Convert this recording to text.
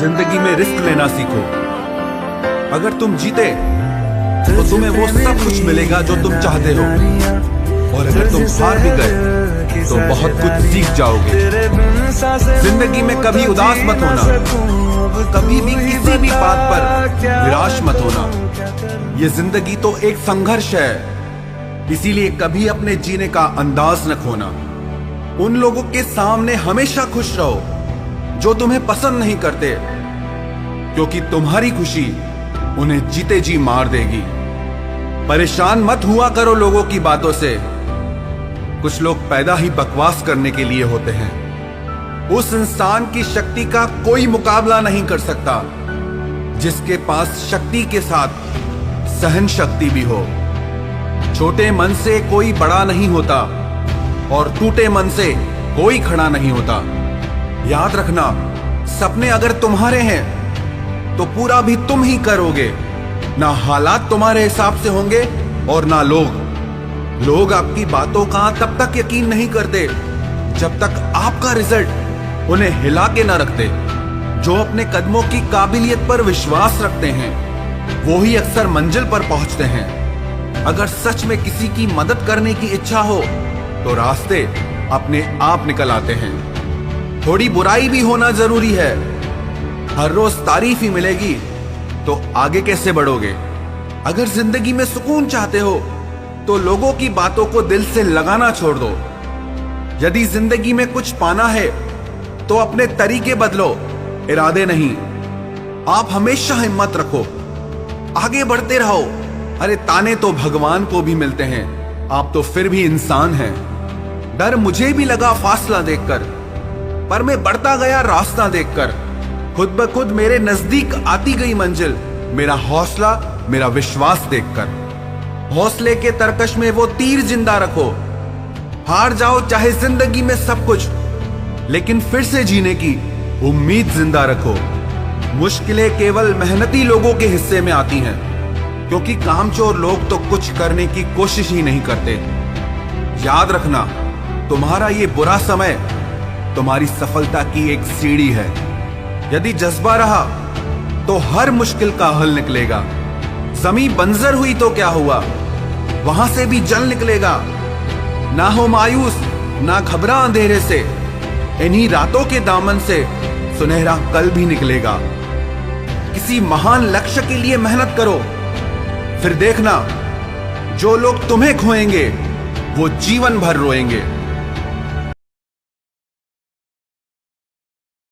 जिंदगी में रिस्क लेना सीखो। अगर तुम जीते तो तुम्हें वो सब कुछ मिलेगा जो तुम चाहते हो, और अगर तुम हार भी गए तो बहुत कुछ सीख जाओगे। जिंदगी में कभी उदास मत होना, कभी भी किसी भी बात पर निराश मत होना। ये जिंदगी तो एक संघर्ष है, इसीलिए कभी अपने जीने का अंदाज न खोना। उन लोगों के सामने हमेशा खुश रहो जो तुम्हें पसंद नहीं करते, क्योंकि तुम्हारी खुशी उन्हें जीते जी मार देगी। परेशान मत हुआ करो लोगों की बातों से, कुछ लोग पैदा ही बकवास करने के लिए होते हैं। उस इंसान की शक्ति का कोई मुकाबला नहीं कर सकता जिसके पास शक्ति के साथ सहन शक्ति भी हो। छोटे मन से कोई बड़ा नहीं होता और टूटे मन से कोई खड़ा नहीं होता। याद रखना, सपने अगर तुम्हारे हैं तो पूरा भी तुम ही करोगे। ना हालात तुम्हारे हिसाब से होंगे और ना लोग आपकी बातों का तब तक यकीन नहीं करते जब तक आपका रिजल्ट उन्हें हिला के ना रखते। जो अपने कदमों की काबिलियत पर विश्वास रखते हैं वो ही अक्सर मंजिल पर पहुंचते हैं। अगर सच में किसी की मदद करने की इच्छा हो तो रास्ते अपने आप निकल आते हैं। थोड़ी बुराई भी होना जरूरी है। हर रोज तारीफ ही मिलेगी तो आगे कैसे बढ़ोगे। अगर जिंदगी में सुकून चाहते हो तो लोगों की बातों को दिल से लगाना छोड़ दो। यदि जिंदगी में कुछ पाना है तो अपने तरीके बदलो, इरादे नहीं। आप हमेशा हिम्मत रखो, आगे बढ़ते रहो। अरे ताने तो भगवान को भी मिलते हैं, आप तो फिर भी इंसान हैं। डर मुझे भी लगा फासला देखकर, पर मैं बढ़ता गया रास्ता देखकर। खुद ब खुद मेरे नजदीक आती गई मंजिल, मेरा हौसला, मेरा विश्वास देखकर। हौसले के तरकश में वो तीर जिंदा रखो। हार जाओ चाहे जिंदगी में सब कुछ, लेकिन फिर से जीने की उम्मीद जिंदा रखो। मुश्किलें केवल मेहनती लोगों के हिस्से में आती हैं, क्योंकि कामचोर लोग तो कुछ करने की कोशिश ही नहीं करते। याद रखना, तुम्हारा ये बुरा समय तुम्हारी सफलता की एक सीढ़ी है। यदि जज्बा रहा तो हर मुश्किल का हल निकलेगा। जमीन बंजर हुई तो क्या हुआ, वहां से भी जल निकलेगा। ना हो मायूस, ना घबरा अंधेरे से, इन्हीं रातों के दामन से सुनहरा कल भी निकलेगा। किसी महान लक्ष्य के लिए मेहनत करो, फिर देखना जो लोग तुम्हें खोएंगे वो जीवन भर रोएंगे।